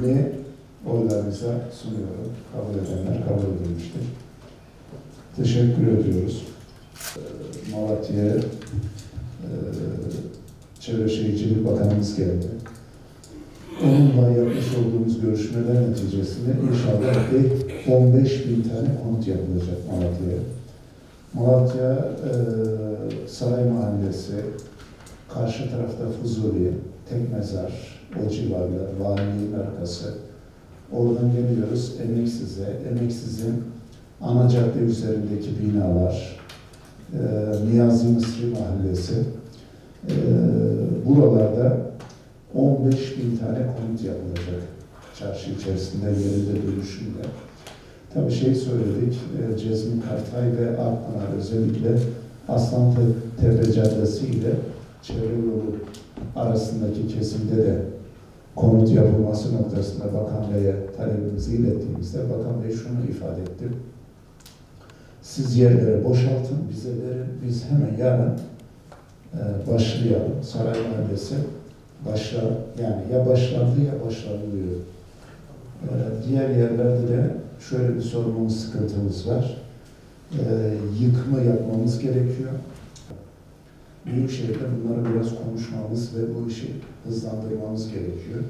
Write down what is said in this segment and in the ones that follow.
Ne oylarınıza sunuyorum. Kabul edenler kabul edilmiştir. Teşekkür ediyoruz. Malatya'ya Çevre Şehircilik Bakanımız geldi. Onunla yapmış olduğumuz görüşmeler neticesinde inşallah 15.000 tane konut yapılacak Malatya'ya. Malatya Saray Mahallesi, karşı tarafta Fuzuli, Tekmezar, o civarlar, valiliğin arkası. Oradan geliyoruz Emeksiz'in ana cadde üzerindeki binalar, Niyazi Mısri Mahallesi. Buralarda 15.000 tane konut yapılacak. Çarşı içerisinde, yerinde, dönüşümde. Tabii söyledik, Cezmi Kartay ve Akpınar özellikle Aslantepe Caddesi ile Çevre Yolu arasındaki kesimde de konut yapılması noktasında Bakan Bey'e talebimizi ilettiğimizde Bakan Bey şunu ifade etti. Siz yerleri boşaltın, bize verin, biz hemen yarın başlayalım. Saray Mahallesi yani ya başlandı ya başlanılıyor. Diğer yerlerde de şöyle bir sorunumuz, sıkıntımız var. Yıkımı yapmamız gerekiyor. Büyükşehir'de bunları biraz konuşmamız ve bu işi hızlandırmamız gerekiyor.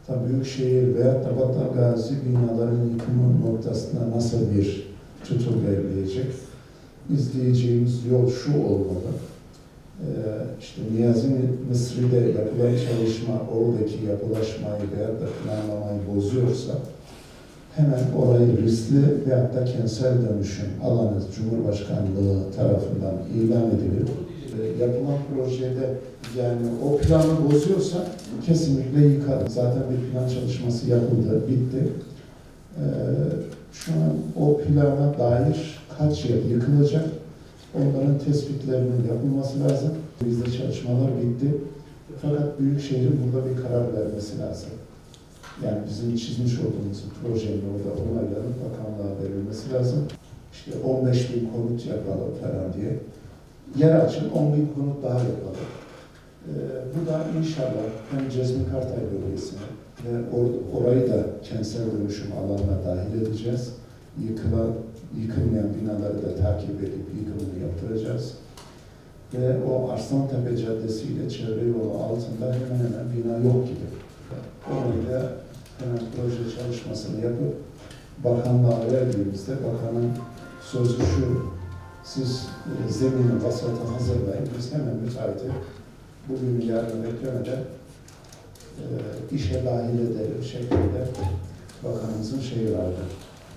Tabii Büyükşehir veyahut da Battal Gazi binaların yıkımı noktasında nasıl bir tutum belirleyecek? İzleyeceğimiz yol şu olmalı. İşte Niyazi Mısri'de yapılan çalışma oradaki yapılaşmayı veyahut da planlamayı bozuyorsa hemen orayı riskli veyahut da kentsel dönüşüm alanı Cumhurbaşkanlığı tarafından ilan edilir. Yapılan projede yani o planı bozuyorsa kesinlikle yıkar. Zaten bir plan çalışması yapıldı, bitti. Şu an o plana dair kaç yer yıkılacak, onların tespitlerinin yapılması lazım. Bizde çalışmalar bitti. Fakat Büyükşehir'in burada bir karar vermesi lazım. Yani bizim çizmiş olduğumuz projenin orada onaylanıp bakanlığa verilmesi lazım. İşte 15.000 konut yapalım falan diye. Yer açın, 10.000 konut daha yapalım. Bu da inşallah hem Cezmi Kartay bölgesine ve orayı da kentsel dönüşüm alanına dahil edeceğiz. Yıkılmayan binaları da takip edip yıkımını yaptıracağız. Ve o Arslantepe Caddesi ile Çevre Yolu altında hemen hemen bina yok gibi. Orada hemen proje çalışmasını yapıp bakanlığa verdiğimizde bakanın sözü şu: siz zemini, vasatı hazırlayın, biz hemen müteahhiti bugün yarın beklemeden işe dahil edelim şeklinde bakanımızın şeyi vardı,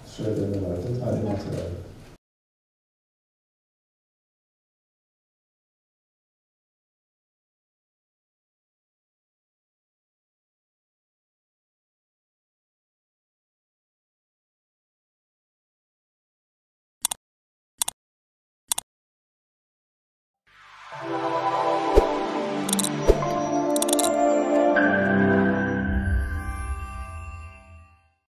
söylemi vardı, talimatı vardı.